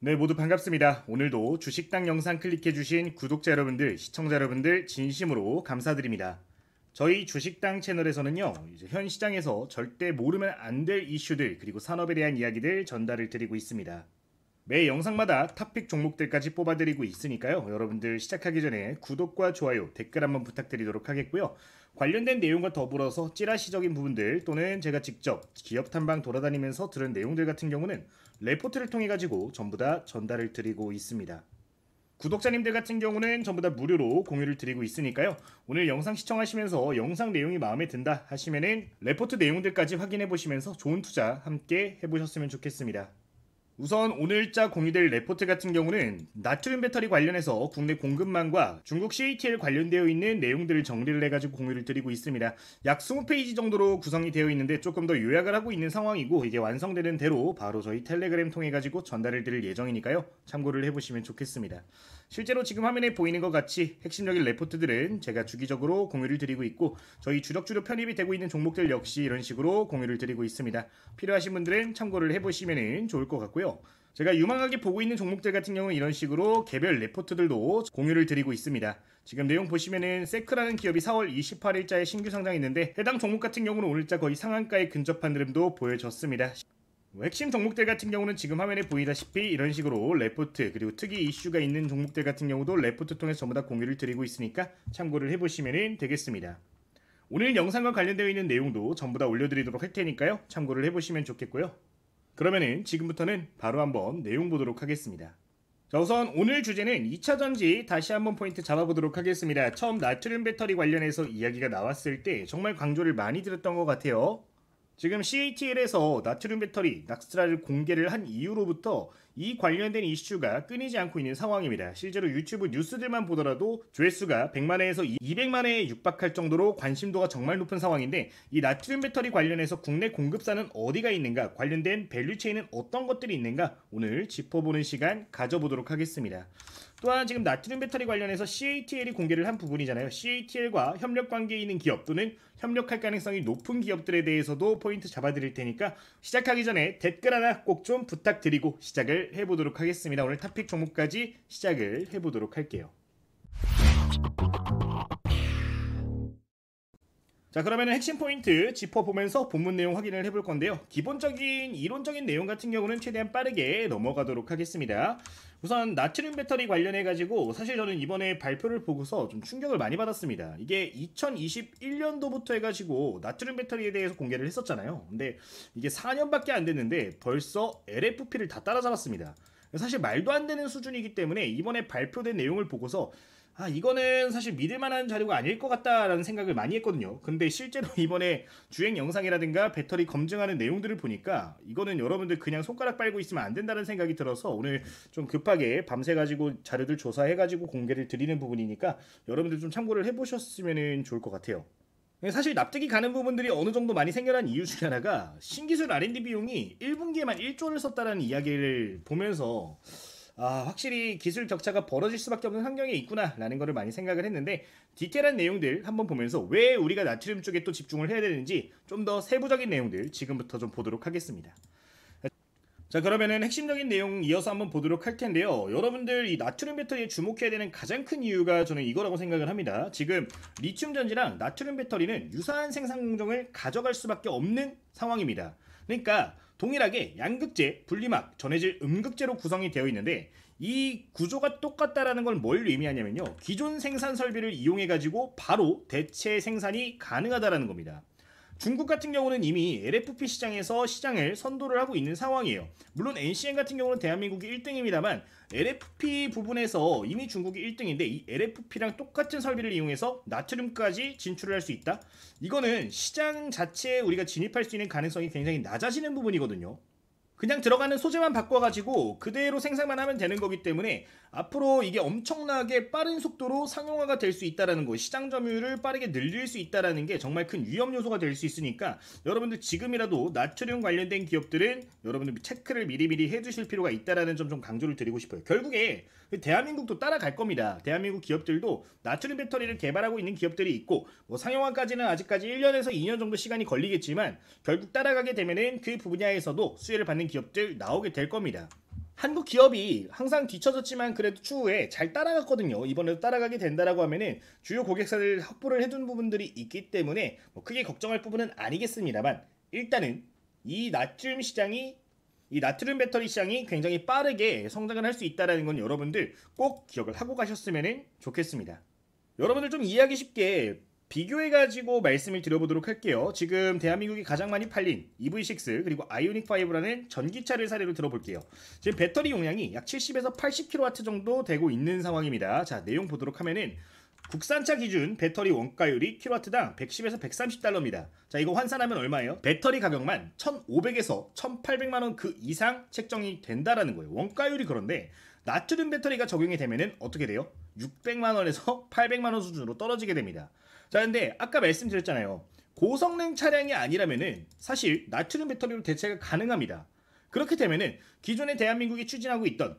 네, 모두 반갑습니다. 오늘도 주식당 영상 클릭해주신 구독자 여러분들, 시청자 여러분들 진심으로 감사드립니다. 저희 주식당 채널에서는요, 이제 현 시장에서 절대 모르면 안 될 이슈들 그리고 산업에 대한 이야기들 전달을 드리고 있습니다. 매 영상마다 탑픽 종목들까지 뽑아드리고 있으니까요. 여러분들 시작하기 전에 구독과 좋아요, 댓글 한번 부탁드리도록 하겠고요. 관련된 내용과 더불어서 찌라시적인 부분들 또는 제가 직접 기업 탐방 돌아다니면서 들은 내용들 같은 경우는 레포트를 통해 가지고 전부 다 전달을 드리고 있습니다. 구독자님들 같은 경우는 전부 다 무료로 공유를 드리고 있으니까요. 오늘 영상 시청하시면서 영상 내용이 마음에 든다 하시면은 레포트 내용들까지 확인해 보시면서 좋은 투자 함께 해보셨으면 좋겠습니다. 우선 오늘자 공유될 레포트 같은 경우는 나트륨 배터리 관련해서 국내 공급망과 중국 CATL 관련되어 있는 내용들을 정리를 해가지고 공유를 드리고 있습니다. 약 20페이지 정도로 구성이 되어 있는데 조금 더 요약을 하고 있는 상황이고, 이게 완성되는 대로 바로 저희 텔레그램 통해 가지고 전달을 드릴 예정이니까요. 참고를 해보시면 좋겠습니다. 실제로 지금 화면에 보이는 것 같이 핵심적인 레포트들은 제가 주기적으로 공유를 드리고 있고, 저희 주력주로 편입이 되고 있는 종목들 역시 이런 식으로 공유를 드리고 있습니다. 필요하신 분들은 참고를 해보시면 좋을 것 같고요. 제가 유망하게 보고 있는 종목들 같은 경우는 이런 식으로 개별 레포트들도 공유를 드리고 있습니다. 지금 내용 보시면은 세크라는 기업이 4월 28일자에 신규 상장했는데, 해당 종목 같은 경우는 오늘자 거의 상한가에 근접한 흐름도 보여졌습니다. 핵심 종목들 같은 경우는 지금 화면에 보이다시피 이런 식으로 레포트 그리고 특이 이슈가 있는 종목들 같은 경우도 레포트 통해서 전부 다 공유를 드리고 있으니까 참고를 해보시면 되겠습니다. 오늘 영상과 관련되어 있는 내용도 전부 다 올려드리도록 할 테니까요. 참고를 해보시면 좋겠고요. 그러면은 지금부터는 바로 한번 내용 보도록 하겠습니다. 자, 우선 오늘 주제는 2차전지 다시 한번 포인트 잡아보도록 하겠습니다. 처음 나트륨 배터리 관련해서 이야기가 나왔을 때 정말 강조를 많이 드렸던 것 같아요. 지금 CATL에서 나트륨 배터리 낙스트라를 공개를 한 이후로부터 이 관련된 이슈가 끊이지 않고 있는 상황입니다. 실제로 유튜브 뉴스들만 보더라도 조회수가 100만회에서 200만회에 육박할 정도로 관심도가 정말 높은 상황인데, 이 나트륨 배터리 관련해서 국내 공급사는 어디가 있는가, 관련된 밸류체인은 어떤 것들이 있는가 오늘 짚어보는 시간 가져보도록 하겠습니다. 또한 지금 나트륨 배터리 관련해서 CATL이 공개를 한 부분이잖아요. CATL과 협력 관계에 있는 기업 또는 협력할 가능성이 높은 기업들에 대해서도 포인트 잡아드릴 테니까 시작하기 전에 댓글 하나 꼭 좀 부탁드리고 시작을 해보도록 하겠습니다. 오늘 탑픽 종목까지 시작을 해보도록 할게요. 자, 그러면 핵심 포인트 짚어보면서 본문 내용 확인을 해볼 건데요. 기본적인 이론적인 내용 같은 경우는 최대한 빠르게 넘어가도록 하겠습니다. 우선 나트륨 배터리 관련해 가지고 사실 저는 이번에 발표를 보고서 좀 충격을 많이 받았습니다. 이게 2021년도부터 해가지고 나트륨 배터리에 대해서 공개를 했었잖아요. 근데 이게 4년밖에 안 됐는데 벌써 LFP를 다 따라잡았습니다. 사실 말도 안 되는 수준이기 때문에 이번에 발표된 내용을 보고서 이거는 사실 믿을만한 자료가 아닐 것 같다라는 생각을 많이 했거든요. 근데 실제로 이번에 주행 영상이라든가 배터리 검증하는 내용들을 보니까 이거는 여러분들 그냥 손가락 빨고 있으면 안 된다는 생각이 들어서 오늘 좀 급하게 밤새가지고 자료들 조사해가지고 공개를 드리는 부분이니까 여러분들 좀 참고를 해보셨으면 좋을 것 같아요. 사실 납득이 가는 부분들이 어느 정도 많이 생겨난 이유 중에 하나가 신기술 R&D 비용이 1분기에만 1조를 썼다는 이야기를 보면서 확실히 기술 격차가 벌어질 수밖에 없는 환경에 있구나 라는 거를 많이 생각을 했는데, 디테일한 내용들 한번 보면서 왜 우리가 나트륨 쪽에 또 집중을 해야 되는지 좀 더 세부적인 내용들 지금부터 좀 보도록 하겠습니다. 자, 그러면은 핵심적인 내용 이어서 한번 보도록 할 텐데요. 여러분들 이 나트륨 배터리에 주목해야 되는 가장 큰 이유가 저는 이거라고 생각을 합니다. 지금 리튬 전지랑 나트륨 배터리는 유사한 생산 공정을 가져갈 수밖에 없는 상황입니다. 그러니까 동일하게 양극재, 분리막, 전해질 음극재로 구성이 되어 있는데, 이 구조가 똑같다라는 걸 뭘 의미하냐면요, 기존 생산 설비를 이용해 가지고 바로 대체 생산이 가능하다라는 겁니다. 중국 같은 경우는 이미 LFP 시장에서 시장을 선도를 하고 있는 상황이에요. 물론 NCM 같은 경우는 대한민국이 1등입니다만 LFP 부분에서 이미 중국이 1등인데 이 LFP랑 똑같은 설비를 이용해서 나트륨까지 진출을 할 수 있다? 이거는 시장 자체에 우리가 진입할 수 있는 가능성이 굉장히 낮아지는 부분이거든요. 그냥 들어가는 소재만 바꿔가지고 그대로 생산만 하면 되는 거기 때문에 앞으로 이게 엄청나게 빠른 속도로 상용화가 될 수 있다는 거, 시장 점유율을 빠르게 늘릴 수 있다는 게 정말 큰 위험 요소가 될 수 있으니까 여러분들 지금이라도 나트륨 관련된 기업들은 여러분들 체크를 미리미리 해주실 필요가 있다는 점 좀 강조를 드리고 싶어요. 결국에 대한민국도 따라갈 겁니다. 대한민국 기업들도 나트륨 배터리를 개발하고 있는 기업들이 있고, 뭐 상용화까지는 아직까지 1년에서 2년 정도 시간이 걸리겠지만 결국 따라가게 되면은 그 분야에서도 수혜를 받는 기업들 나오게 될 겁니다. 한국 기업이 항상 뒤처졌지만 그래도 추후에 잘 따라갔거든요. 이번에도 따라가게 된다라고 하면은 주요 고객사를 확보를 해둔 부분들이 있기 때문에 뭐 크게 걱정할 부분은 아니겠습니다만, 일단은 이 나트륨 시장이 이 나트륨 배터리 시장이 굉장히 빠르게 성장을 할 수 있다는 건 여러분들 꼭 기억을 하고 가셨으면 좋겠습니다. 여러분들 좀 이해하기 쉽게 비교해가지고 말씀을 드려보도록 할게요. 지금 대한민국이 가장 많이 팔린 EV6 그리고 아이오닉5라는 전기차를 사례로 들어볼게요. 지금 배터리 용량이 약 70에서 80kW 정도 되고 있는 상황입니다. 자, 내용 보도록 하면은 국산차 기준 배터리 원가율이 킬로와트당 110에서 130달러입니다. 자, 이거 환산하면 얼마예요? 배터리 가격만 1,500에서 1,800만원 그 이상 책정이 된다라는 거예요. 원가율이. 그런데 나트륨 배터리가 적용이 되면은 어떻게 돼요? 600만원에서 800만원 수준으로 떨어지게 됩니다. 자, 근데 아까 말씀드렸잖아요. 고성능 차량이 아니라면은 사실 나트륨 배터리로 대체가 가능합니다. 그렇게 되면은 기존에 대한민국이 추진하고 있던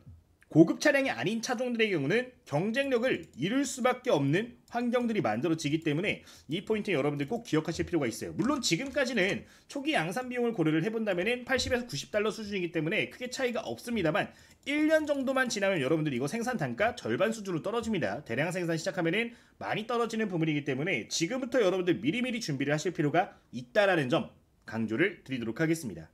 고급 차량이 아닌 차종들의 경우는 경쟁력을 잃을 수밖에 없는 환경들이 만들어지기 때문에 이 포인트 여러분들 꼭 기억하실 필요가 있어요. 물론 지금까지는 초기 양산 비용을 고려를 해본다면 80에서 90달러 수준이기 때문에 크게 차이가 없습니다만 1년 정도만 지나면 여러분들 이거 생산 단가 절반 수준으로 떨어집니다. 대량 생산 시작하면 많이 떨어지는 부분이기 때문에 지금부터 여러분들 미리미리 준비를 하실 필요가 있다라는 점 강조를 드리도록 하겠습니다.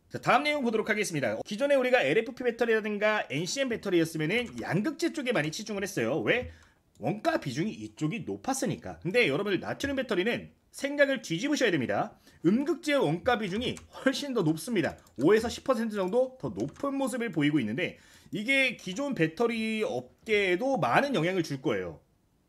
자, 다음 내용 보도록 하겠습니다. 기존에 우리가 LFP 배터리라든가 NCM 배터리였으면 양극재 쪽에 많이 치중을 했어요. 왜? 원가 비중이 이쪽이 높았으니까. 근데 여러분들 나트륨 배터리는 생각을 뒤집으셔야 됩니다. 음극재의 원가 비중이 훨씬 더 높습니다. 5에서 10% 정도 더 높은 모습을 보이고 있는데 이게 기존 배터리 업계에도 많은 영향을 줄 거예요.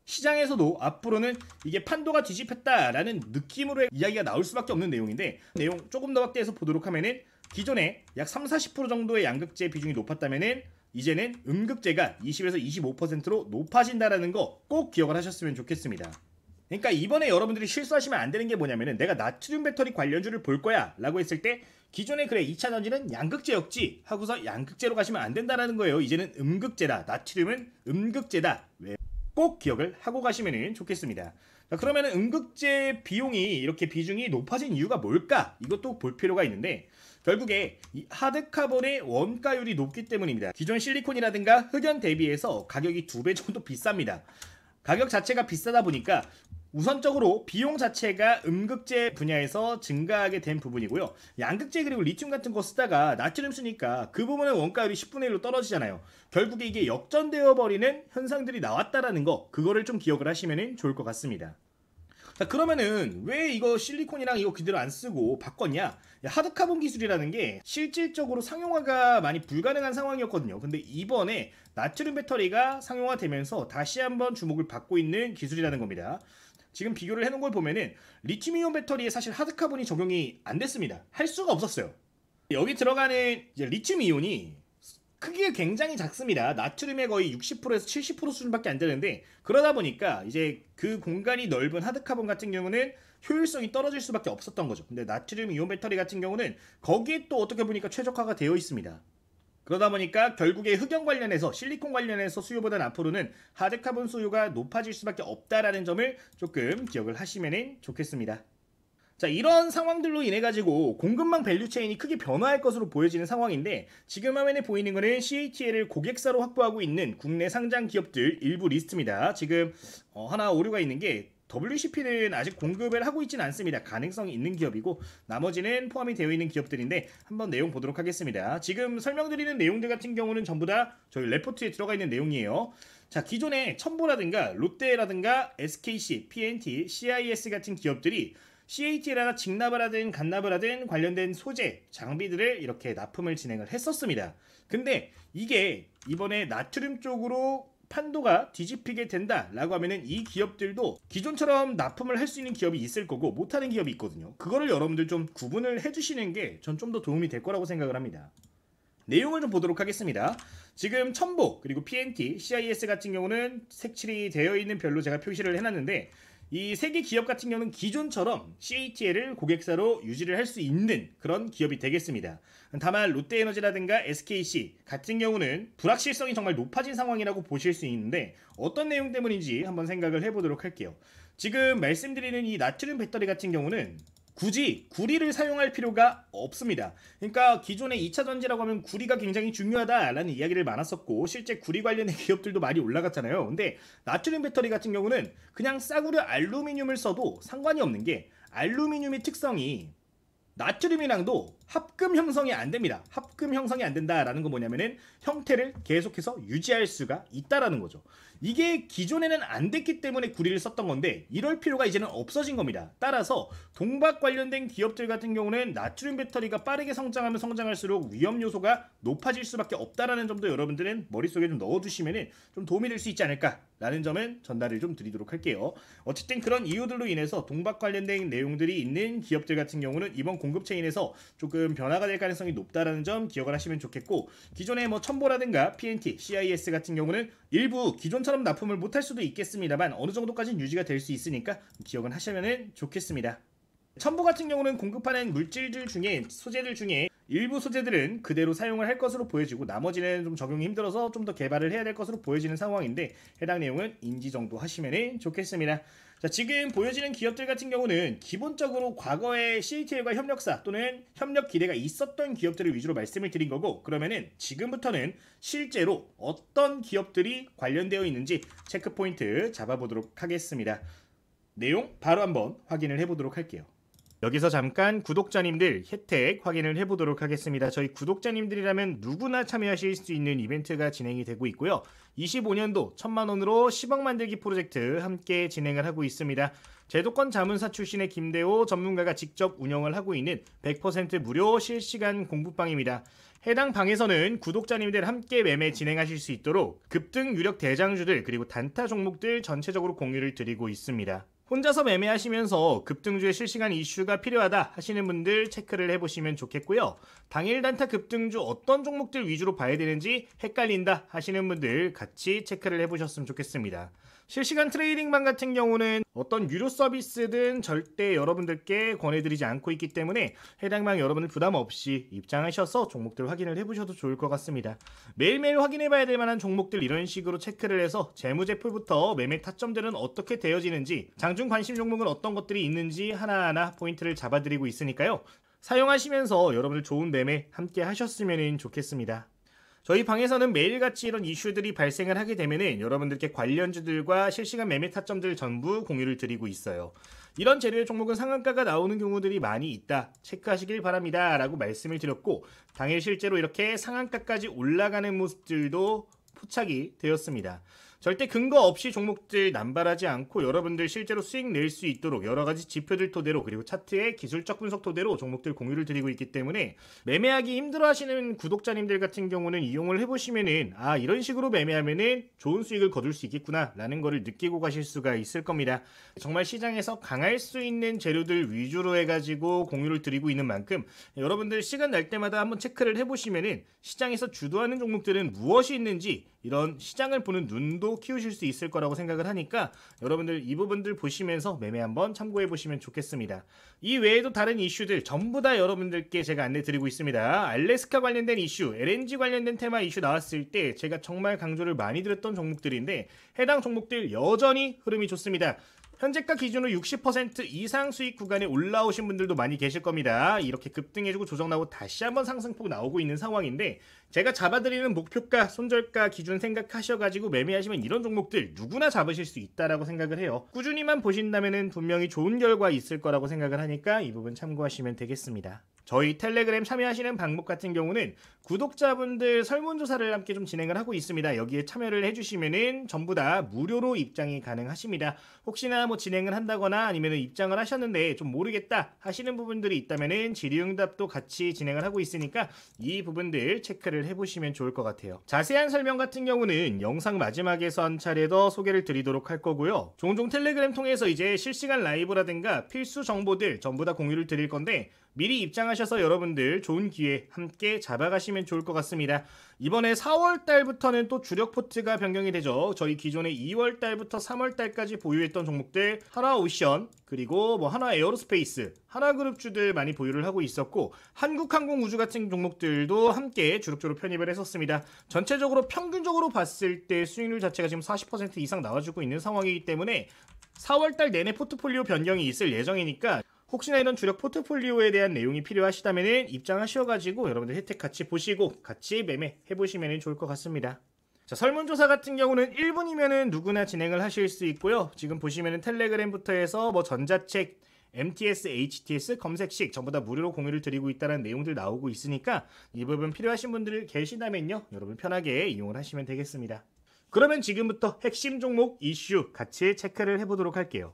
시장에서도 앞으로는 이게 판도가 뒤집혔다라는 느낌으로 이야기가 나올 수밖에 없는 내용인데, 내용 조금 더 확대해서 보도록 하면은 기존에 약 30-40% 정도의 양극재 비중이 높았다면은 이제는 음극재가 20에서 25%로 높아진다라는 거 꼭 기억을 하셨으면 좋겠습니다. 그러니까 이번에 여러분들이 실수하시면 안 되는 게 뭐냐면은 내가 나트륨 배터리 관련주를 볼 거야 라고 했을 때 기존에 그래 2차 전지는 양극재였지 하고서 양극재로 가시면 안 된다라는 거예요. 이제는 음극재다. 나트륨은 음극재다. 왜? 꼭 기억을 하고 가시면 좋겠습니다. 자, 그러면 음극재 비용이 이렇게 비중이 높아진 이유가 뭘까? 이것도 볼 필요가 있는데 결국에 이 하드카본의 원가율이 높기 때문입니다. 기존 실리콘이라든가 흑연 대비해서 가격이 2배 정도 비쌉니다. 가격 자체가 비싸다 보니까 우선적으로 비용 자체가 음극재 분야에서 증가하게 된 부분이고요. 양극재 그리고 리튬 같은 거 쓰다가 나트륨 쓰니까 그 부분은 원가율이 10분의 1로 떨어지잖아요. 결국에 이게 역전되어 버리는 현상들이 나왔다라는 거, 그거를 좀 기억을 하시면 좋을 것 같습니다. 자, 그러면은 왜 이거 실리콘이랑 이거 그대로 안 쓰고 바꿨냐? 하드카본 기술이라는 게 실질적으로 상용화가 많이 불가능한 상황이었거든요. 근데 이번에 나트륨 배터리가 상용화되면서 다시 한번 주목을 받고 있는 기술이라는 겁니다. 지금 비교를 해놓은 걸 보면은 리튬이온 배터리에 사실 하드카본이 적용이 안 됐습니다. 할 수가 없었어요. 여기 들어가는 이제 리튬이온이 크기가 굉장히 작습니다. 나트륨의 거의 60%에서 70% 수준밖에 안 되는데, 그러다 보니까 이제 그 공간이 넓은 하드카본 같은 경우는 효율성이 떨어질 수밖에 없었던 거죠. 근데 나트륨 이온 배터리 같은 경우는 거기에 또 어떻게 보니까 최적화가 되어 있습니다. 그러다 보니까 결국에 흑연 관련해서 실리콘 관련해서 수요보다는 앞으로는 하드카본 수요가 높아질 수밖에 없다라는 점을 조금 기억을 하시면 좋겠습니다. 자, 이런 상황들로 인해 가지고 공급망 밸류체인이 크게 변화할 것으로 보여지는 상황인데, 지금 화면에 보이는 거는 CATL을 고객사로 확보하고 있는 국내 상장 기업들 일부 리스트입니다. 지금 하나 오류가 있는 게 WCP는 아직 공급을 하고 있지는 않습니다. 가능성이 있는 기업이고 나머지는 포함이 되어 있는 기업들인데 한번 내용 보도록 하겠습니다. 지금 설명드리는 내용들 같은 경우는 전부 다 저희 레포트에 들어가 있는 내용이에요. 자, 기존에 첨보라든가 롯데라든가 SKC, PNT, CIS 같은 기업들이 CATL이나 직납을 하든 간납을 하든 관련된 소재, 장비들을 이렇게 납품을 진행을 했었습니다. 근데 이게 이번에 나트륨 쪽으로 판도가 뒤집히게 된다라고 하면은 이 기업들도 기존처럼 납품을 할 수 있는 기업이 있을 거고 못하는 기업이 있거든요. 그거를 여러분들 좀 구분을 해주시는 게 전 좀 더 도움이 될 거라고 생각을 합니다. 내용을 좀 보도록 하겠습니다. 지금 첨보 그리고 PNT, CIS 같은 경우는 색칠이 되어 있는 별로 제가 표시를 해놨는데, 이 세 개 기업 같은 경우는 기존처럼 CATL을 고객사로 유지를 할 수 있는 그런 기업이 되겠습니다. 다만 롯데에너지라든가 SKC 같은 경우는 불확실성이 정말 높아진 상황이라고 보실 수 있는데 어떤 내용 때문인지 한번 생각을 해보도록 할게요. 지금 말씀드리는 이 나트륨 배터리 같은 경우는 굳이 구리를 사용할 필요가 없습니다. 그러니까 기존의 2차 전지라고 하면 구리가 굉장히 중요하다라는 이야기를 많았었고 실제 구리 관련된 기업들도 많이 올라갔잖아요. 근데 나트륨 배터리 같은 경우는 그냥 싸구려 알루미늄을 써도 상관이 없는 게 알루미늄의 특성이 나트륨이랑도 합금 형성이 안 됩니다. 합금 형성이 안 된다라는 건 뭐냐면은 형태를 계속해서 유지할 수가 있다라는 거죠. 이게 기존에는 안 됐기 때문에 구리를 썼던 건데 이럴 필요가 이제는 없어진 겁니다. 따라서 동박 관련된 기업들 같은 경우는 나트륨 배터리가 빠르게 성장하면 성장할수록 위험 요소가 높아질 수밖에 없다라는 점도 여러분들은 머릿속에 좀 넣어두시면은 좀 도움이 될 수 있지 않을까라는 점은 전달을 좀 드리도록 할게요. 어쨌든 그런 이유들로 인해서 동박 관련된 내용들이 있는 기업들 같은 경우는 이번 공급 체인에서 조금 변화가 될 가능성이 높다라는 점 기억을 하시면 좋겠고 기존의 뭐 첨보라든가 PNT, CIS 같은 경우는 일부 기존처럼 납품을 못할 수도 있겠습니다만 어느 정도까지는 유지가 될 수 있으니까 기억은 하시면 좋겠습니다. 첨보 같은 경우는 공급하는 물질들 중에 소재들 중에 일부 소재들은 그대로 사용을 할 것으로 보여지고 나머지는 좀 적용이 힘들어서 좀 더 개발을 해야 될 것으로 보여지는 상황인데 해당 내용은 인지 정도 하시면 좋겠습니다. 자, 지금 보여지는 기업들 같은 경우는 기본적으로 과거에 CATL과 협력사 또는 협력 기대가 있었던 기업들을 위주로 말씀을 드린 거고 그러면은 지금부터는 실제로 어떤 기업들이 관련되어 있는지 체크 포인트 잡아보도록 하겠습니다. 내용 바로 한번 확인을 해보도록 할게요. 여기서 잠깐 구독자님들 혜택 확인을 해보도록 하겠습니다. 저희 구독자님들이라면 누구나 참여하실 수 있는 이벤트가 진행이 되고 있고요. 25년도 1000만원으로 10억 만들기 프로젝트 함께 진행을 하고 있습니다. 제도권 자문사 출신의 김대호 전문가가 직접 운영을 하고 있는 100% 무료 실시간 공부방입니다. 해당 방에서는 구독자님들 함께 매매 진행하실 수 있도록 급등 유력 대장주들 그리고 단타 종목들 전체적으로 공유를 드리고 있습니다. 혼자서 매매하시면서 급등주의 실시간 이슈가 필요하다 하시는 분들 체크를 해보시면 좋겠고요. 당일 단타 급등주 어떤 종목들 위주로 봐야 되는지 헷갈린다 하시는 분들 같이 체크를 해보셨으면 좋겠습니다. 실시간 트레이딩방 같은 경우는 어떤 유료 서비스든 절대 여러분들께 권해드리지 않고 있기 때문에 해당 방 여러분들 부담 없이 입장하셔서 종목들 확인을 해보셔도 좋을 것 같습니다. 매일매일 확인해봐야 될 만한 종목들 이런 식으로 체크를 해서 재무제표부터 매매 타점들은 어떻게 되어지는지 장중 관심 종목은 어떤 것들이 있는지 하나하나 포인트를 잡아드리고 있으니까요. 사용하시면서 여러분들 좋은 매매 함께 하셨으면 좋겠습니다. 저희 방에서는 매일같이 이런 이슈들이 발생을 하게 되면은 여러분들께 관련주들과 실시간 매매 타점들 전부 공유를 드리고 있어요. 이런 재료의 종목은 상한가가 나오는 경우들이 많이 있다. 체크하시길 바랍니다. 라고 말씀을 드렸고 당일 실제로 이렇게 상한가까지 올라가는 모습들도 포착이 되었습니다. 절대 근거 없이 종목들 남발하지 않고 여러분들 실제로 수익 낼 수 있도록 여러가지 지표들 토대로 그리고 차트의 기술적 분석 토대로 종목들 공유를 드리고 있기 때문에 매매하기 힘들어 하시는 구독자님들 같은 경우는 이용을 해보시면은 이런 식으로 매매하면은 좋은 수익을 거둘 수 있겠구나 라는 거를 느끼고 가실 수가 있을 겁니다. 정말 시장에서 강할 수 있는 재료들 위주로 해가지고 공유를 드리고 있는 만큼 여러분들 시간 날 때마다 한번 체크를 해보시면은 시장에서 주도하는 종목들은 무엇이 있는지 이런 시장을 보는 눈도 키우실 수 있을 거라고 생각을 하니까 여러분들 이 부분들 보시면서 매매 한번 참고해 보시면 좋겠습니다. 이 외에도 다른 이슈들 전부 다 여러분들께 제가 안내 드리고 있습니다. 알래스카 관련된 이슈, LNG 관련된 테마 이슈 나왔을 때 제가 정말 강조를 많이 드렸던 종목들인데 해당 종목들 여전히 흐름이 좋습니다. 현재가 기준으로 60% 이상 수익 구간에 올라오신 분들도 많이 계실 겁니다. 이렇게 급등해주고 조정 나오고 다시 한번 상승폭 나오고 있는 상황인데 제가 잡아드리는 목표가 손절가 기준 생각하셔가지고 매매하시면 이런 종목들 누구나 잡으실 수 있다라고 생각을 해요. 꾸준히만 보신다면 분명히 좋은 결과 있을 거라고 생각을 하니까 이 부분 참고하시면 되겠습니다. 저희 텔레그램 참여하시는 방법 같은 경우는 구독자분들 설문조사를 함께 좀 진행을 하고 있습니다. 여기에 참여를 해주시면은 전부 다 무료로 입장이 가능하십니다. 혹시나 뭐 진행을 한다거나 아니면 입장을 하셨는데 좀 모르겠다 하시는 부분들이 있다면은 질의응답도 같이 진행을 하고 있으니까 이 부분들 체크를 해보시면 좋을 것 같아요. 자세한 설명 같은 경우는 영상 마지막에서 한 차례 더 소개를 드리도록 할 거고요. 종종 텔레그램 통해서 이제 실시간 라이브라든가 필수 정보들 전부 다 공유를 드릴 건데 미리 입장하셔서 여러분들 좋은 기회 함께 잡아가시면 좋을 것 같습니다. 이번에 4월달부터는 또 주력 포트가 변경이 되죠. 저희 기존에 2월달부터 3월달까지 보유했던 종목들 하나오션 그리고 뭐 하나에어로스페이스 하나그룹주들 많이 보유를 하고 있었고 한국항공우주 같은 종목들도 함께 주력주로 편입을 했었습니다. 전체적으로 평균적으로 봤을 때 수익률 자체가 지금 40% 이상 나와주고 있는 상황이기 때문에 4월달 내내 포트폴리오 변경이 있을 예정이니까 혹시나 이런 주력 포트폴리오에 대한 내용이 필요하시다면 입장하셔가지고 여러분들 혜택 같이 보시고 같이 매매해보시면 좋을 것 같습니다. 자, 설문조사 같은 경우는 1분이면 누구나 진행을 하실 수 있고요. 지금 보시면 텔레그램부터 해서 뭐 전자책, MTS, HTS 검색식 전부 다 무료로 공유를 드리고 있다는 내용들 나오고 있으니까 이 부분 필요하신 분들 계시다면요, 여러분 편하게 이용을 하시면 되겠습니다. 그러면 지금부터 핵심 종목 이슈 같이 체크를 해보도록 할게요.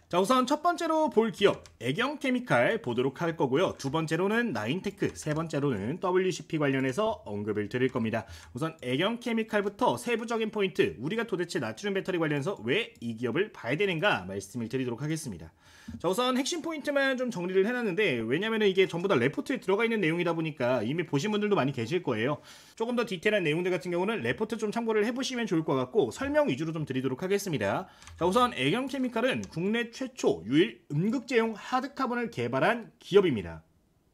자, 우선 첫 번째로 볼 기업 애경케미칼 보도록 할 거고요. 두 번째로는 나인테크, 세 번째로는 WCP 관련해서 언급을 드릴 겁니다. 우선 애경케미칼부터 세부적인 포인트, 우리가 도대체 나트륨 배터리 관련해서 왜 이 기업을 봐야 되는가 말씀을 드리도록 하겠습니다. 자, 우선 핵심 포인트만 좀 정리를 해놨는데, 왜냐면 이게 전부 다 레포트에 들어가 있는 내용이다 보니까 이미 보신 분들도 많이 계실 거예요. 조금 더 디테일한 내용들 같은 경우는 레포트 좀 참고를 해보시면 좋을 것 같고 설명 위주로 좀 드리도록 하겠습니다. 자, 우선 애경케미칼은 국내 최초 유일 음극재용 하드카본을 개발한 기업입니다.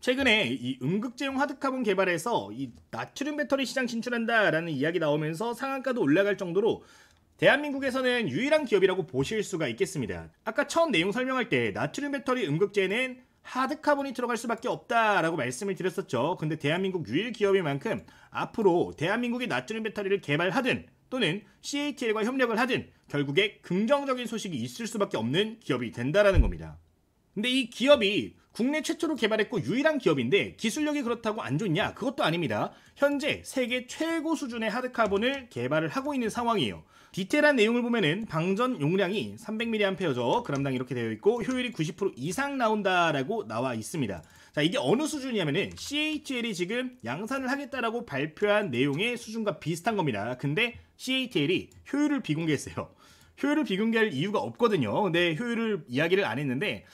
최근에 이 음극재용 하드카본 개발에서 이 나트륨 배터리 시장 진출한다라는 이야기 나오면서 상한가도 올라갈 정도로 대한민국에서는 유일한 기업이라고 보실 수가 있겠습니다. 아까 처음 내용 설명할 때 나트륨 배터리 음극재에는 하드카본이 들어갈 수밖에 없다라고 말씀을 드렸었죠. 근데 대한민국 유일 기업인 만큼 앞으로 대한민국이 나트륨 배터리를 개발하든 또는 CATL과 협력을 하든 결국에 긍정적인 소식이 있을 수밖에 없는 기업이 된다라는 겁니다. 근데 이 기업이 국내 최초로 개발했고 유일한 기업인데 기술력이 그렇다고 안 좋냐? 그것도 아닙니다. 현재 세계 최고 수준의 하드카본을 개발을 하고 있는 상황이에요. 디테일한 내용을 보면은 방전 용량이 300mAh죠. 그람당 이렇게 되어 있고 효율이 90% 이상 나온다라고 나와 있습니다. 자, 이게 어느 수준이냐면은 CATL이 지금 양산을 하겠다라고 발표한 내용의 수준과 비슷한 겁니다. 근데 CATL이 효율을 비공개했어요. 효율을 비공개할 이유가 없거든요. 근데 효율을 이야기를 안 했는데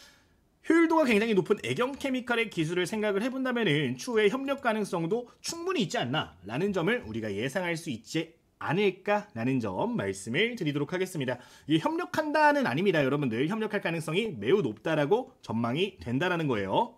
효율도가 굉장히 높은 애경케미칼의 기술을 생각을 해본다면 추후에 협력 가능성도 충분히 있지 않나 라는 점을 우리가 예상할 수 있지 않을까라는 점 말씀을 드리도록 하겠습니다. 이게 협력한다는 아닙니다. 여러분들 협력할 가능성이 매우 높다라고 전망이 된다라는 거예요.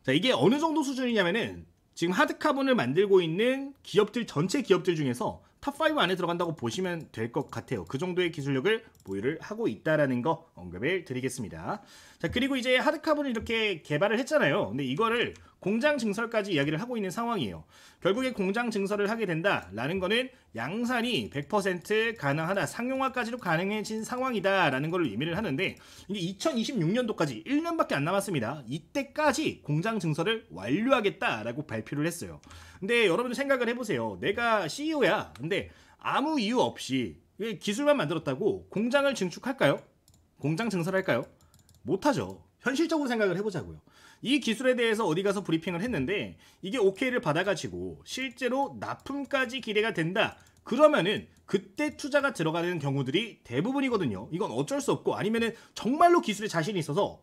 자, 이게 어느 정도 수준이냐면은 지금 하드카본을 만들고 있는 기업들 전체 기업들 중에서 탑5 안에 들어간다고 보시면 될 것 같아요. 그 정도의 기술력을 보유를 하고 있다라는 거 언급을 드리겠습니다. 자, 그리고 이제 하드카본을 이렇게 개발을 했잖아요. 근데 이거를 공장 증설까지 이야기를 하고 있는 상황이에요. 결국에 공장 증설을 하게 된다라는 거는 양산이 100% 가능하다, 상용화까지도 가능해진 상황이다라는 걸 의미를 하는데 이게 2026년도까지 1년밖에 안 남았습니다. 이때까지 공장 증설을 완료하겠다라고 발표를 했어요. 근데 여러분 생각을 해보세요. 내가 CEO야. 근데 아무 이유 없이 기술만 만들었다고 공장을 증축할까요? 공장 증설할까요? 못하죠. 현실적으로 생각을 해보자고요. 이 기술에 대해서 어디 가서 브리핑을 했는데 이게 오케이를 받아가지고 실제로 납품까지 기대가 된다. 그러면은 그때 투자가 들어가는 경우들이 대부분이거든요. 이건 어쩔 수 없고 아니면은 정말로 기술에 자신이 있어서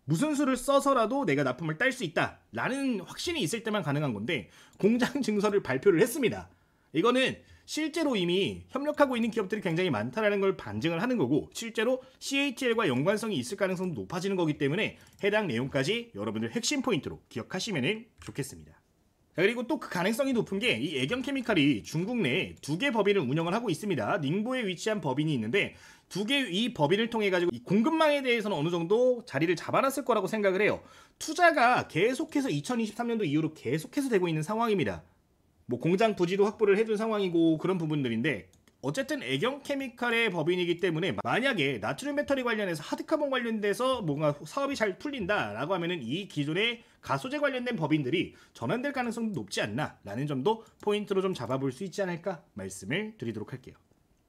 무슨 수를 써서라도 내가 납품을 딸 수 있다 라는 확신이 있을 때만 가능한 건데 공장 증설을 발표를 했습니다. 이거는 실제로 이미 협력하고 있는 기업들이 굉장히 많다라는 걸 반증을 하는 거고 실제로 CATL과 연관성이 있을 가능성도 높아지는 거기 때문에 해당 내용까지 여러분들 핵심 포인트로 기억하시면 좋겠습니다. 자, 그리고 또 그 가능성이 높은 게 이 애경케미칼이 중국 내에 2개 법인을 운영을 하고 있습니다. 닝보에 위치한 법인이 있는데 2개 이 법인을 통해 가지고 이 공급망에 대해서는 어느 정도 자리를 잡아놨을 거라고 생각을 해요. 투자가 계속해서 2023년도 이후로 계속해서 되고 있는 상황입니다. 뭐 공장 부지도 확보를 해둔 상황이고 그런 부분들인데 어쨌든 애경케미칼의 법인이기 때문에 만약에 나트륨 배터리 관련해서 하드카본 관련돼서 뭔가 사업이 잘 풀린다라고 하면은 이 기존의 가소제 관련된 법인들이 전환될 가능성도 높지 않나 라는 점도 포인트로 좀 잡아볼 수 있지 않을까 말씀을 드리도록 할게요.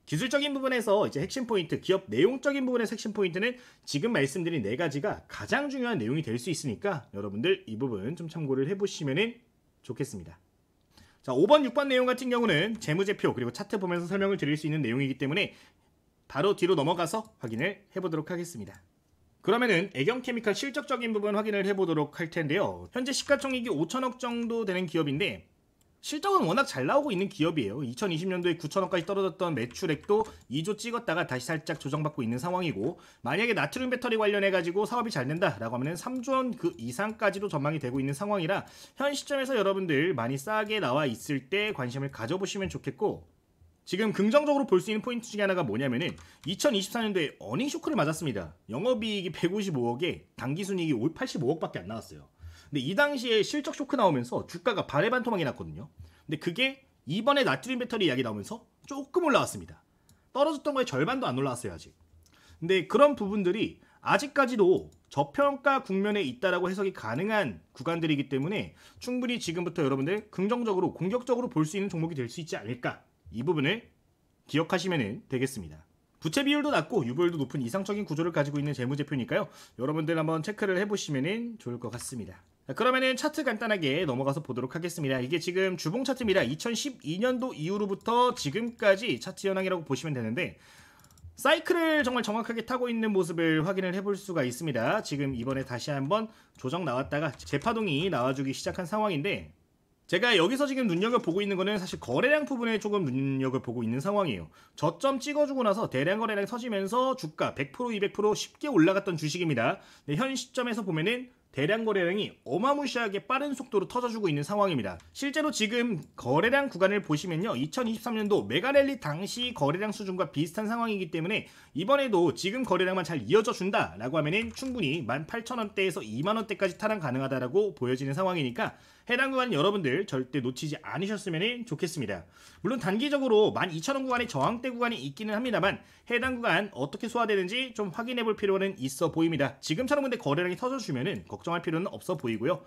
기술적인 부분에서 이제 핵심 포인트, 기업 내용적인 부분에서 핵심 포인트는 지금 말씀드린 4가지가 가장 중요한 내용이 될 수 있으니까 여러분들 이 부분 좀 참고를 해보시면 좋겠습니다. 자, 5번, 6번 내용 같은 경우는 재무제표 그리고 차트 보면서 설명을 드릴 수 있는 내용이기 때문에 바로 뒤로 넘어가서 확인을 해보도록 하겠습니다. 그러면은 애경케미칼 실적적인 부분 확인을 해보도록 할 텐데요. 현재 시가총액이 5천억 정도 되는 기업인데 실적은 워낙 잘 나오고 있는 기업이에요. 2020년도에 9천억까지 떨어졌던 매출액도 2조 찍었다가 다시 살짝 조정받고 있는 상황이고 만약에 나트륨 배터리 관련해가지고 사업이 잘 된다라고 하면 3조 원 그 이상까지도 전망이 되고 있는 상황이라 현 시점에서 여러분들 많이 싸게 나와 있을 때 관심을 가져보시면 좋겠고 지금 긍정적으로 볼 수 있는 포인트 중에 하나가 뭐냐면은 2024년도에 어닝 쇼크를 맞았습니다. 영업이익이 155억에 당기순이익이 85억밖에 안 나왔어요. 근데 이 당시에 실적 쇼크 나오면서 주가가 발해반토막이 났거든요. 근데 그게 이번에 나트륨 배터리 이야기 나오면서 조금 올라왔습니다. 떨어졌던 거에 절반도 안 올라왔어요 아직. 근데 그런 부분들이 아직까지도 저평가 국면에 있다라고 해석이 가능한 구간들이기 때문에 충분히 지금부터 여러분들 긍정적으로 공격적으로 볼 수 있는 종목이 될 수 있지 않을까, 이 부분을 기억하시면 되겠습니다. 부채 비율도 낮고 유보율도 높은 이상적인 구조를 가지고 있는 재무제표니까요. 여러분들 한번 체크를 해보시면 좋을 것 같습니다. 자, 그러면은 차트 간단하게 넘어가서 보도록 하겠습니다. 이게 지금 주봉 차트입니다. 2012년도 이후로부터 지금까지 차트 현황이라고 보시면 되는데 사이클을 정말 정확하게 타고 있는 모습을 확인을 해볼 수가 있습니다. 지금 이번에 다시 한번 조정 나왔다가 재파동이 나와주기 시작한 상황인데, 제가 여기서 지금 눈여겨보고 있는 거는 사실 거래량 부분에 조금 눈여겨보고 있는 상황이에요. 저점 찍어주고 나서 대량 거래량이 터지면서 주가 100% 200% 쉽게 올라갔던 주식입니다. 근데 현 시점에서 보면은 대량 거래량이 어마무시하게 빠른 속도로 터져주고 있는 상황입니다. 실제로 지금 거래량 구간을 보시면요, 2023년도 메가랠리 당시 거래량 수준과 비슷한 상황이기 때문에 이번에도 지금 거래량만 잘 이어져 준다라고 하면은 충분히 18,000원대에서 2만원대까지 탈환 가능하다라고 보여지는 상황이니까 해당 구간 여러분들 절대 놓치지 않으셨으면 좋겠습니다. 물론 단기적으로 12,000원 구간의 저항대 구간이 있기는 합니다만 해당 구간 어떻게 소화되는지 좀 확인해 볼 필요는 있어 보입니다. 지금처럼 근데 거래량이 터져주면은 걱정할 필요는 없어 보이고요.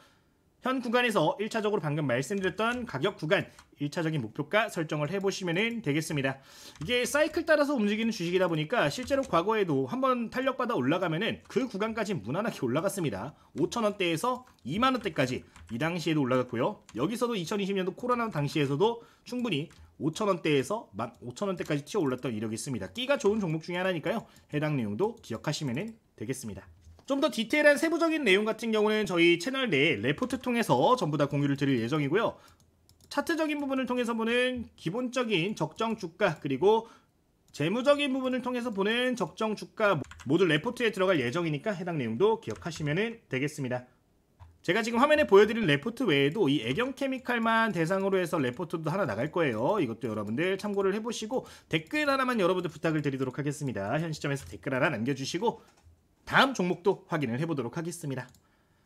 현 구간에서 1차적으로 방금 말씀드렸던 가격 구간 1차적인 목표가 설정을 해보시면 되겠습니다. 이게 사이클 따라서 움직이는 주식이다 보니까 실제로 과거에도 한번 탄력받아 올라가면은 그 구간까지 무난하게 올라갔습니다. 5,000원대에서 2만원대까지 이 당시에도 올라갔고요. 여기서도 2020년도 코로나 당시에서도 충분히 5,000원대에서 15,000원대까지 튀어 올랐던 이력이 있습니다. 끼가 좋은 종목 중에 하나니까요. 해당 내용도 기억하시면 되겠습니다. 좀 더 디테일한 세부적인 내용 같은 경우는 저희 채널 내에 레포트 통해서 전부 다 공유를 드릴 예정이고요. 차트적인 부분을 통해서 보는 기본적인 적정 주가, 그리고 재무적인 부분을 통해서 보는 적정 주가 모두 레포트에 들어갈 예정이니까 해당 내용도 기억하시면 되겠습니다. 제가 지금 화면에 보여드린 레포트 외에도 이 애경케미칼만 대상으로 해서 레포트도 하나 나갈 거예요. 이것도 여러분들 참고를 해보시고 댓글 하나만 여러분들 부탁을 드리도록 하겠습니다. 현 시점에서 댓글 하나 남겨주시고 다음 종목도 확인을 해보도록 하겠습니다.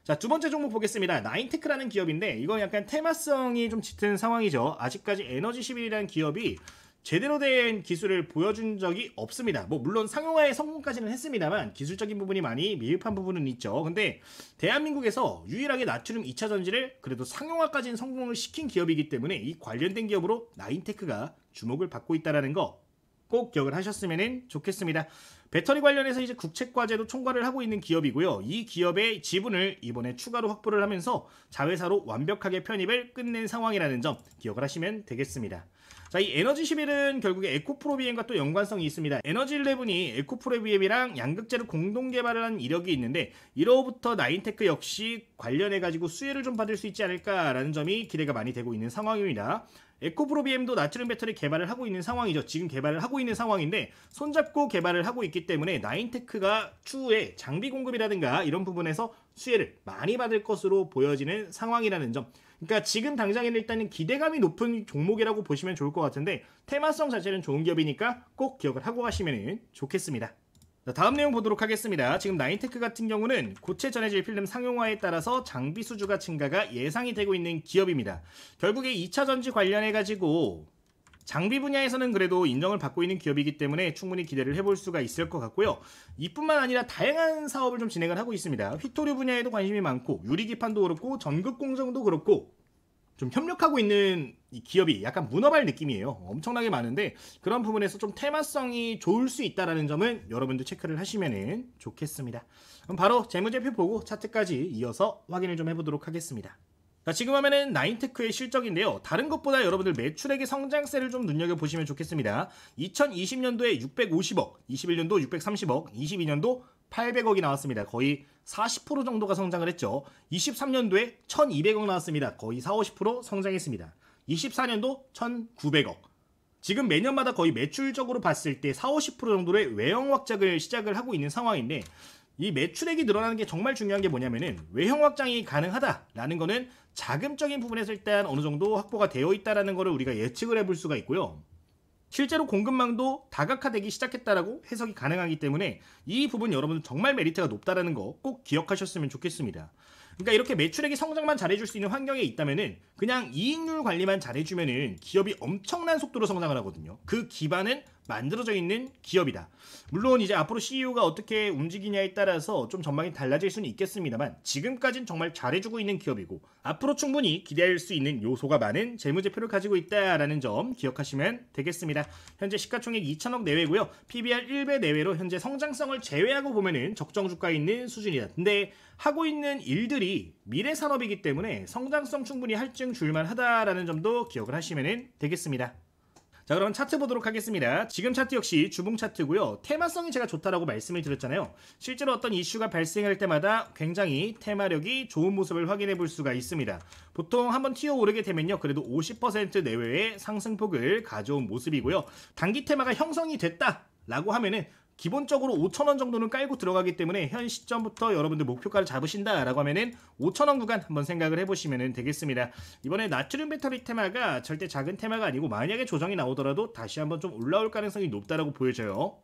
자, 두 번째 종목 보겠습니다. 나인테크라는 기업인데 이건 약간 테마성이 좀 짙은 상황이죠. 아직까지 에너지11이라는 기업이 제대로 된 기술을 보여준 적이 없습니다. 뭐 물론 상용화에 성공까지는 했습니다만 기술적인 부분이 많이 미흡한 부분은 있죠. 근데 대한민국에서 유일하게 나트륨 2차 전지를 그래도 상용화까지는 성공을 시킨 기업이기 때문에 이 관련된 기업으로 나인테크가 주목을 받고 있다는 거 꼭 기억을 하셨으면 좋겠습니다. 배터리 관련해서 이제 국책과제도 총괄을 하고 있는 기업이고요. 이 기업의 지분을 이번에 추가로 확보를 하면서 자회사로 완벽하게 편입을 끝낸 상황이라는 점 기억을 하시면 되겠습니다. 자, 이 에너지11은 결국에 에코프로비엠과 또 연관성이 있습니다. 에너지11이 에코프로비엠이랑 양극재를 공동 개발을 한 이력이 있는데 이로부터 나인테크 역시 관련해가지고 수혜를 좀 받을 수 있지 않을까라는 점이 기대가 많이 되고 있는 상황입니다. 에코프로비엠도 나트륨 배터리 개발을 하고 있는 상황이죠. 지금 개발을 하고 있는 상황인데 손잡고 개발을 하고 있기 때문에 나인테크가 추후에 장비 공급이라든가 이런 부분에서 수혜를 많이 받을 것으로 보여지는 상황이라는 점. 그러니까 지금 당장에는 일단은 기대감이 높은 종목이라고 보시면 좋을 것 같은데 테마성 자체는 좋은 기업이니까 꼭 기억을 하고 가시면 좋겠습니다. 자, 다음 내용 보도록 하겠습니다. 지금 나인테크 같은 경우는 고체 전해질 필름 상용화에 따라서 장비 수주가 증가가 예상이 되고 있는 기업입니다. 결국에 2차 전지 관련해가지고 장비 분야에서는 그래도 인정을 받고 있는 기업이기 때문에 충분히 기대를 해볼 수가 있을 것 같고요. 이뿐만 아니라 다양한 사업을 좀 진행을 하고 있습니다. 휘토류 분야에도 관심이 많고 유리기판도 그렇고 전극공정도 그렇고 좀 협력하고 있는 이 기업이 약간 문어발 느낌이에요. 엄청나게 많은데 그런 부분에서 좀 테마성이 좋을 수 있다는 점은 여러분들 체크를 하시면 좋겠습니다. 그럼 바로 재무제표 보고 차트까지 이어서 확인을 좀 해보도록 하겠습니다. 자, 지금 화면은 나인테크의 실적인데요. 다른 것보다 여러분들 매출액의 성장세를 좀 눈여겨보시면 좋겠습니다. 2020년도에 650억, 21년도 630억, 22년도 800억이 나왔습니다. 거의 40% 정도가 성장을 했죠. 23년도에 1200억 나왔습니다. 거의 40-50% 성장했습니다. 24년도 1900억. 지금 매년마다 거의 매출적으로 봤을 때 40-50% 정도의 외형 확장을 시작을 하고 있는 상황인데 이 매출액이 늘어나는 게 정말 중요한 게 뭐냐면은 외형 확장이 가능하다라는 거는 자금적인 부분에서 일단 어느 정도 확보가 되어 있다라는 거를 우리가 예측을 해볼 수가 있고요. 실제로 공급망도 다각화되기 시작했다라고 해석이 가능하기 때문에 이 부분 여러분 정말 메리트가 높다라는 거 꼭 기억하셨으면 좋겠습니다. 그러니까 이렇게 매출액이 성장만 잘해줄 수 있는 환경에 있다면은 그냥 이익률 관리만 잘해주면은 기업이 엄청난 속도로 성장을 하거든요. 그 기반은 만들어져 있는 기업이다. 물론 이제 앞으로 CEO가 어떻게 움직이냐에 따라서 좀 전망이 달라질 수는 있겠습니다만 지금까지는 정말 잘해주고 있는 기업이고 앞으로 충분히 기대할 수 있는 요소가 많은 재무제표를 가지고 있다라는 점 기억하시면 되겠습니다. 현재 시가총액 2천억 내외고요. PBR 1배 내외로 현재 성장성을 제외하고 보면은 적정 주가에 있는 수준이다. 근데 하고 있는 일들이 미래 산업이기 때문에 성장성 충분히 할증 줄만 하다라는 점도 기억을 하시면 되겠습니다. 자, 그럼 차트 보도록 하겠습니다. 지금 차트 역시 주봉 차트고요. 테마성이 제가 좋다라고 말씀을 드렸잖아요. 실제로 어떤 이슈가 발생할 때마다 굉장히 테마력이 좋은 모습을 확인해 볼 수가 있습니다. 보통 한번 튀어오르게 되면요. 그래도 50% 내외의 상승폭을 가져온 모습이고요. 단기 테마가 형성이 됐다라고 하면은 기본적으로 5,000원 정도는 깔고 들어가기 때문에 현 시점부터 여러분들 목표가를 잡으신다라고 하면은 5,000원 구간 한번 생각을 해보시면 되겠습니다. 이번에 나트륨 배터리 테마가 절대 작은 테마가 아니고 만약에 조정이 나오더라도 다시 한번 좀 올라올 가능성이 높다라고 보여져요.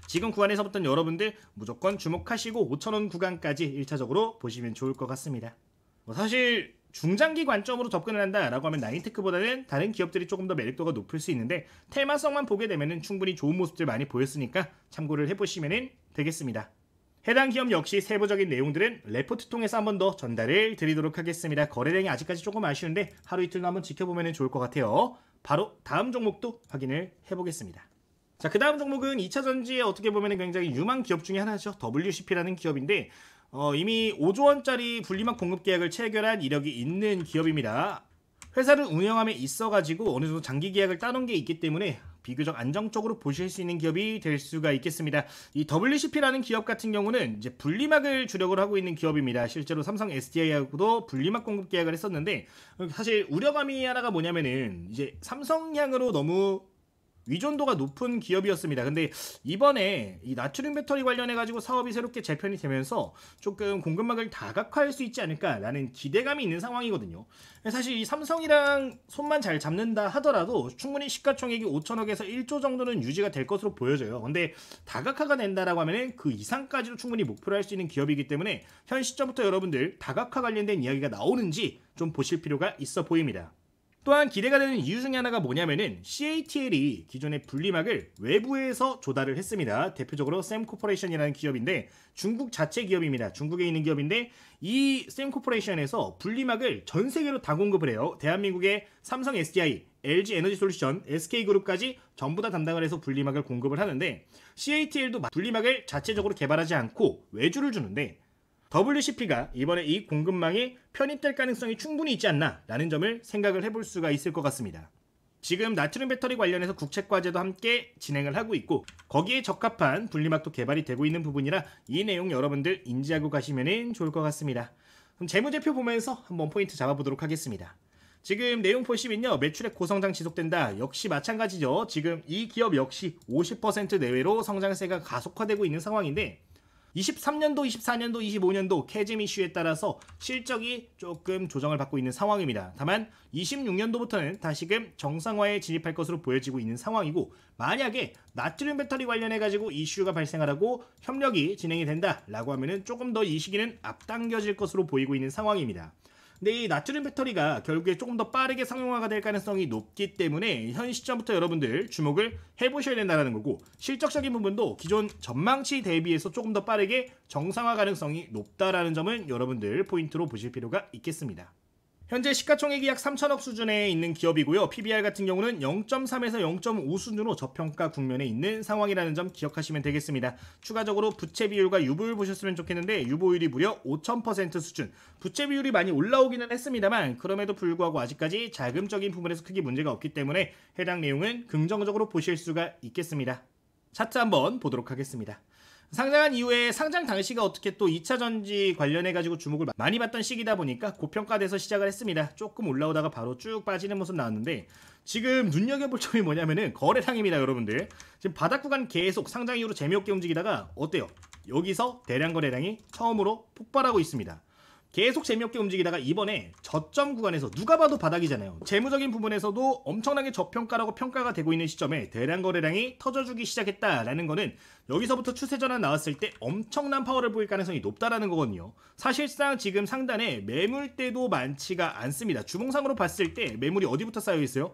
지금 구간에서부터는 여러분들 무조건 주목하시고 5,000원 구간까지 1차적으로 보시면 좋을 것 같습니다. 사실 중장기 관점으로 접근을 한다라고 하면 나인테크보다는 다른 기업들이 조금 더 매력도가 높을 수 있는데 테마성만 보게 되면 충분히 좋은 모습들 많이 보였으니까 참고를 해보시면 되겠습니다. 해당 기업 역시 세부적인 내용들은 레포트 통해서 한 번 더 전달을 드리도록 하겠습니다. 거래량이 아직까지 조금 아쉬운데 하루 이틀로 한번 지켜보면 좋을 것 같아요. 바로 다음 종목도 확인을 해보겠습니다. 자, 그 다음 종목은 2차전지에 어떻게 보면 굉장히 유망 기업 중에 하나죠. WCP라는 기업인데 이미 5조 원짜리 분리막 공급 계약을 체결한 이력이 있는 기업입니다. 회사를 운영함에 있어가지고 어느 정도 장기 계약을 따놓은 게 있기 때문에 비교적 안정적으로 보실 수 있는 기업이 될 수가 있겠습니다. 이 WCP라는 기업 같은 경우는 이제 분리막을 주력을 하고 있는 기업입니다. 실제로 삼성 SDI하고도 분리막 공급 계약을 했었는데 사실 우려감이 하나가 뭐냐면은 이제 삼성향으로 너무 위존도가 높은 기업이었습니다. 근데 이번에 이 나트륨 배터리 관련해가지고 사업이 새롭게 재편이 되면서 조금 공급망을 다각화할 수 있지 않을까라는 기대감이 있는 상황이거든요. 사실 이 삼성이랑 손만 잘 잡는다 하더라도 충분히 시가총액이 5천억에서 1조 정도는 유지가 될 것으로 보여져요. 근데 다각화가 된다라고 하면은 그 이상까지도 충분히 목표로 할 수 있는 기업이기 때문에 현 시점부터 여러분들 다각화 관련된 이야기가 나오는지 좀 보실 필요가 있어 보입니다. 또한 기대가 되는 이유 중에 하나가 뭐냐면은 CATL이 기존의 분리막을 외부에서 조달을 했습니다. 대표적으로 샘코퍼레이션이라는 기업인데 중국 자체 기업입니다. 중국에 있는 기업인데 이 샘코퍼레이션에서 분리막을 전 세계로 다 공급을 해요. 대한민국의 삼성 SDI, LG 에너지솔루션, SK그룹까지 전부 다 담당을 해서 분리막을 공급을 하는데 CATL도 분리막을 자체적으로 개발하지 않고 외주를 주는데 WCP가 이번에 이 공급망에 편입될 가능성이 충분히 있지 않나 라는 점을 생각을 해볼 수가 있을 것 같습니다. 지금 나트륨 배터리 관련해서 국책과제도 함께 진행을 하고 있고 거기에 적합한 분리막도 개발이 되고 있는 부분이라 이 내용 여러분들 인지하고 가시면 좋을 것 같습니다. 그럼 재무제표 보면서 한번 포인트 잡아보도록 하겠습니다. 지금 내용 보시면요. 매출액 고성장 지속된다. 역시 마찬가지죠. 지금 이 기업 역시 50% 내외로 성장세가 가속화되고 있는 상황인데 23년도, 24년도, 25년도 캐즘 이슈에 따라서 실적이 조금 조정을 받고 있는 상황입니다. 다만 26년도부터는 다시금 정상화에 진입할 것으로 보여지고 있는 상황이고 만약에 나트륨 배터리 관련해가지고 이슈가 발생하라고 협력이 진행이 된다라고 하면은 조금 더 이 시기는 앞당겨질 것으로 보이고 있는 상황입니다. 근데 이 나트륨 배터리가 결국에 조금 더 빠르게 상용화가 될 가능성이 높기 때문에 현 시점부터 여러분들 주목을 해보셔야 된다는 거고 실적적인 부분도 기존 전망치 대비해서 조금 더 빠르게 정상화 가능성이 높다라는 점은 여러분들 포인트로 보실 필요가 있겠습니다. 현재 시가총액이 약 3천억 수준에 있는 기업이고요. PBR 같은 경우는 0.3에서 0.5 수준으로 저평가 국면에 있는 상황이라는 점 기억하시면 되겠습니다. 추가적으로 부채 비율과 유보율 보셨으면 좋겠는데 유보율이 무려 5000% 수준. 부채 비율이 많이 올라오기는 했습니다만 그럼에도 불구하고 아직까지 자금적인 부분에서 크게 문제가 없기 때문에 해당 내용은 긍정적으로 보실 수가 있겠습니다. 차트 한번 보도록 하겠습니다. 상장한 이후에 상장 당시가 어떻게 또 2차전지 관련해가지고 주목을 많이 받던 시기다 보니까 고평가돼서 시작을 했습니다. 조금 올라오다가 바로 쭉 빠지는 모습 나왔는데 지금 눈여겨볼 점이 뭐냐면은 거래량입니다. 여러분들 지금 바닥 구간 계속 상장 이후로 재미없게 움직이다가 어때요? 여기서 대량 거래량이 처음으로 폭발하고 있습니다. 계속 재미없게 움직이다가 이번에 저점 구간에서 누가 봐도 바닥이잖아요. 재무적인 부분에서도 엄청나게 저평가라고 평가가 되고 있는 시점에 대량 거래량이 터져주기 시작했다라는 거는 여기서부터 추세 전환 나왔을 때 엄청난 파워를 보일 가능성이 높다라는 거거든요. 사실상 지금 상단에 매물대도 많지가 않습니다. 주봉상으로 봤을 때 매물이 어디부터 쌓여 있어요?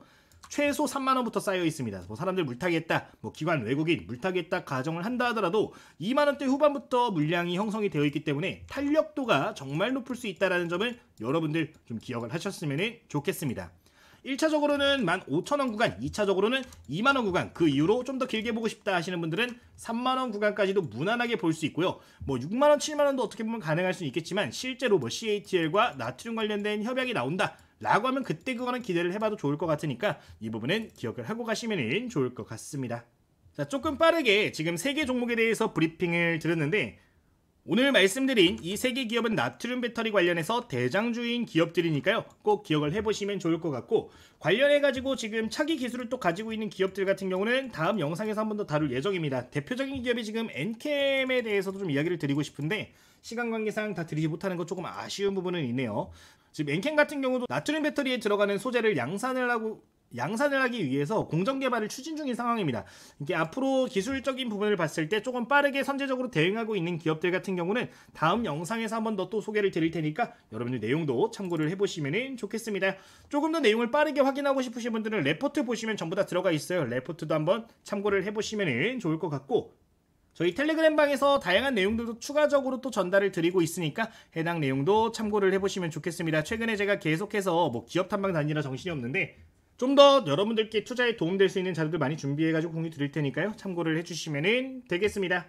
최소 3만원부터 쌓여 있습니다. 뭐 사람들 물타겠다, 뭐 기관 외국인 물타겠다 가정을 한다 하더라도 2만원대 후반부터 물량이 형성이 되어 있기 때문에 탄력도가 정말 높을 수 있다는 점을 여러분들 좀 기억을 하셨으면 좋겠습니다. 1차적으로는 15,000원 구간, 2차적으로는 2만원 구간, 그 이후로 좀 더 길게 보고 싶다 하시는 분들은 3만원 구간까지도 무난하게 볼 수 있고요. 뭐 6만원, 7만원도 어떻게 보면 가능할 수 있겠지만 실제로 뭐 CATL과 나트륨 관련된 협약이 나온다 라고 하면 그때 그거는 기대를 해봐도 좋을 것 같으니까 이 부분은 기억을 하고 가시면 좋을 것 같습니다. 자, 조금 빠르게 지금 3개 종목에 대해서 브리핑을 드렸는데 오늘 말씀드린 이 3개 기업은 나트륨 배터리 관련해서 대장주인 기업들이니까요. 꼭 기억을 해보시면 좋을 것 같고 관련해가지고 지금 차기 기술을 또 가지고 있는 기업들 같은 경우는 다음 영상에서 한 번 더 다룰 예정입니다. 대표적인 기업이 지금 엔캠에 대해서도 좀 이야기를 드리고 싶은데 시간 관계상 다 드리지 못하는 거 조금 아쉬운 부분은 있네요. 지금 엔캠 같은 경우도 나트륨 배터리에 들어가는 소재를 양산을 하기 위해서 공정 개발을 추진 중인 상황입니다. 이게 앞으로 기술적인 부분을 봤을 때 조금 빠르게 선제적으로 대응하고 있는 기업들 같은 경우는 다음 영상에서 한 번 더 또 소개를 드릴 테니까 여러분들 내용도 참고를 해보시면 좋겠습니다. 조금 더 내용을 빠르게 확인하고 싶으신 분들은 레포트 보시면 전부 다 들어가 있어요. 레포트도 한번 참고를 해보시면 좋을 것 같고 저희 텔레그램 방에서 다양한 내용들도 추가적으로 또 전달을 드리고 있으니까 해당 내용도 참고를 해보시면 좋겠습니다. 최근에 제가 계속해서 뭐 기업 탐방 다니라 정신이 없는데 좀 더 여러분들께 투자에 도움될 수 있는 자료들 많이 준비해가지고 공유 드릴 테니까요. 참고를 해주시면 되겠습니다.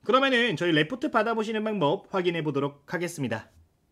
그러면은 저희 레포트 받아보시는 방법 확인해 보도록 하겠습니다.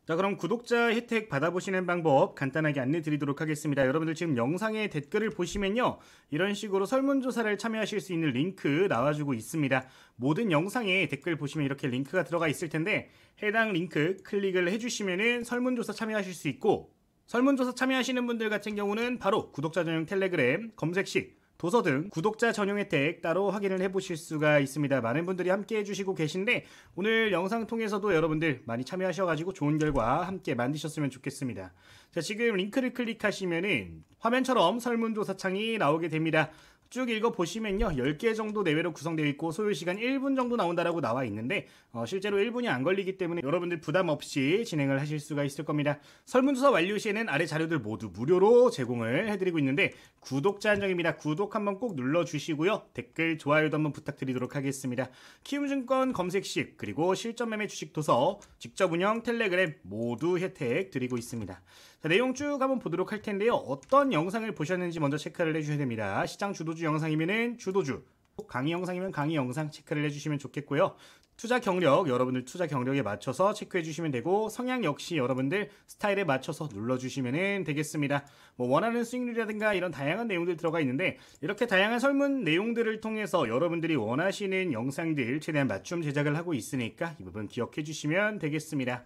자, 그럼 구독자 혜택 받아보시는 방법 간단하게 안내 드리도록 하겠습니다. 여러분들 지금 영상의 댓글을 보시면요. 이런 식으로 설문조사를 참여하실 수 있는 링크 나와주고 있습니다. 모든 영상에 댓글 보시면 이렇게 링크가 들어가 있을 텐데 해당 링크 클릭을 해주시면은 설문조사 참여하실 수 있고 설문조사 참여하시는 분들 같은 경우는 바로 구독자 전용 텔레그램 검색식 도서 등 구독자 전용 혜택 따로 확인을 해보실 수가 있습니다. 많은 분들이 함께 해주시고 계신데 오늘 영상 통해서도 여러분들 많이 참여하셔가지고 좋은 결과 함께 만드셨으면 좋겠습니다. 자, 지금 링크를 클릭하시면은 화면처럼 설문조사 창이 나오게 됩니다. 쭉 읽어보시면요 10개 정도 내외로 구성되어 있고 소요시간 1분 정도 나온다라고 나와 있는데 실제로 1분이 안 걸리기 때문에 여러분들 부담 없이 진행을 하실 수가 있을 겁니다. 설문조사 완료 시에는 아래 자료들 모두 무료로 제공을 해드리고 있는데 구독자 한정입니다. 구독 한번 꼭 눌러주시고요. 댓글, 좋아요도 한번 부탁드리도록 하겠습니다. 키움증권 검색식 그리고 실전매매 주식 도서 직접 운영 텔레그램 모두 혜택 드리고 있습니다. 자, 내용 쭉 한번 보도록 할 텐데요. 어떤 영상을 보셨는지 먼저 체크를 해주셔야 됩니다. 시장 주도주 영상이면은 주도주, 강의 영상이면 강의 영상 체크를 해주시면 좋겠고요. 투자 경력, 여러분들 투자 경력에 맞춰서 체크해 주시면 되고 성향 역시 여러분들 스타일에 맞춰서 눌러주시면 되겠습니다. 뭐 원하는 수익률이라든가 이런 다양한 내용들 들어가 있는데 이렇게 다양한 설문 내용들을 통해서 여러분들이 원하시는 영상들 최대한 맞춤 제작을 하고 있으니까 이 부분 기억해 주시면 되겠습니다.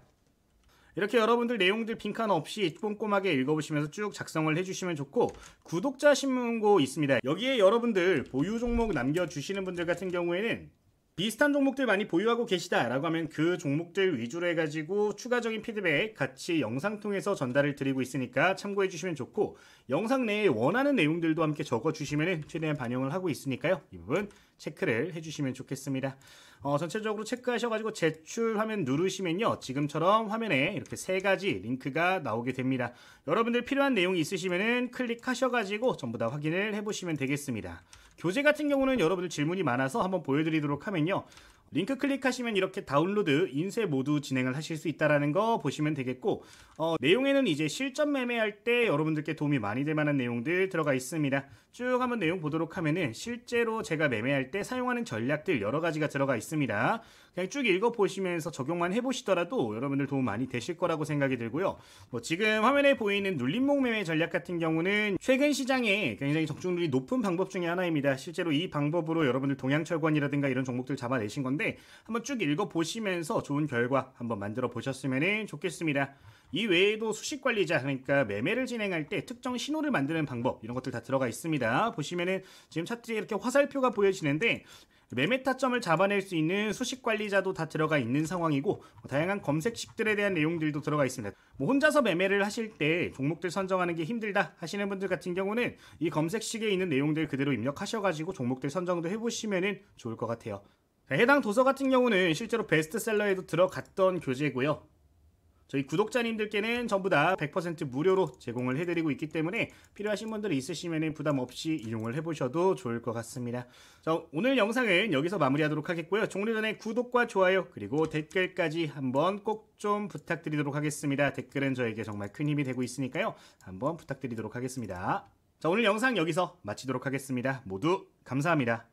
이렇게 여러분들 내용들 빈칸 없이 꼼꼼하게 읽어보시면서 쭉 작성을 해주시면 좋고 구독자 신문고 있습니다. 여기에 여러분들 보유 종목 남겨주시는 분들 같은 경우에는 비슷한 종목들 많이 보유하고 계시다라고 하면 그 종목들 위주로 해가지고 추가적인 피드백 같이 영상 통해서 전달을 드리고 있으니까 참고해 주시면 좋고 영상 내에 원하는 내용들도 함께 적어주시면 최대한 반영을 하고 있으니까요. 이 부분 체크를 해주시면 좋겠습니다. 전체적으로 체크하셔가지고 제출 화면 누르시면요. 지금처럼 화면에 이렇게 3가지 링크가 나오게 됩니다. 여러분들 필요한 내용이 있으시면은 클릭하셔가지고 전부 다 확인을 해보시면 되겠습니다. 교재 같은 경우는 여러분들 질문이 많아서 한번 보여드리도록 하면요. 링크 클릭하시면 이렇게 다운로드, 인쇄 모두 진행을 하실 수 있다는 거 보시면 되겠고 내용에는 이제 실전 매매할 때 여러분들께 도움이 많이 될 만한 내용들 들어가 있습니다. 쭉 한번 내용 보도록 하면은 실제로 제가 매매할 때 사용하는 전략들 여러 가지가 들어가 있습니다. 그냥 쭉 읽어보시면서 적용만 해보시더라도 여러분들 도움 많이 되실 거라고 생각이 들고요. 뭐 지금 화면에 보이는 눌림목 매매 전략 같은 경우는 최근 시장에 굉장히 적중률이 높은 방법 중에 하나입니다. 실제로 이 방법으로 여러분들 동양철권이라든가 이런 종목들 잡아내신 건데 한번 쭉 읽어보시면서 좋은 결과 한번 만들어 보셨으면 좋겠습니다. 이 외에도 수식관리자 그러니까 매매를 진행할 때 특정 신호를 만드는 방법 이런 것들 다 들어가 있습니다. 보시면은 지금 차트에 이렇게 화살표가 보여지는데 매매 타점을 잡아낼 수 있는 수식 관리자도 다 들어가 있는 상황이고 다양한 검색식들에 대한 내용들도 들어가 있습니다. 혼자서 매매를 하실 때 종목들 선정하는 게 힘들다 하시는 분들 같은 경우는 이 검색식에 있는 내용들 그대로 입력하셔가지고 종목들 선정도 해보시면 좋을 것 같아요. 해당 도서 같은 경우는 실제로 베스트셀러에도 들어갔던 교재고요. 저희 구독자님들께는 전부 다 100% 무료로 제공을 해드리고 있기 때문에 필요하신 분들이 있으시면 부담 없이 이용을 해보셔도 좋을 것 같습니다. 자, 오늘 영상은 여기서 마무리하도록 하겠고요. 종료 전에 구독과 좋아요 그리고 댓글까지 한번 꼭 좀 부탁드리도록 하겠습니다. 댓글은 저에게 정말 큰 힘이 되고 있으니까요. 한번 부탁드리도록 하겠습니다. 자, 오늘 영상 여기서 마치도록 하겠습니다. 모두 감사합니다.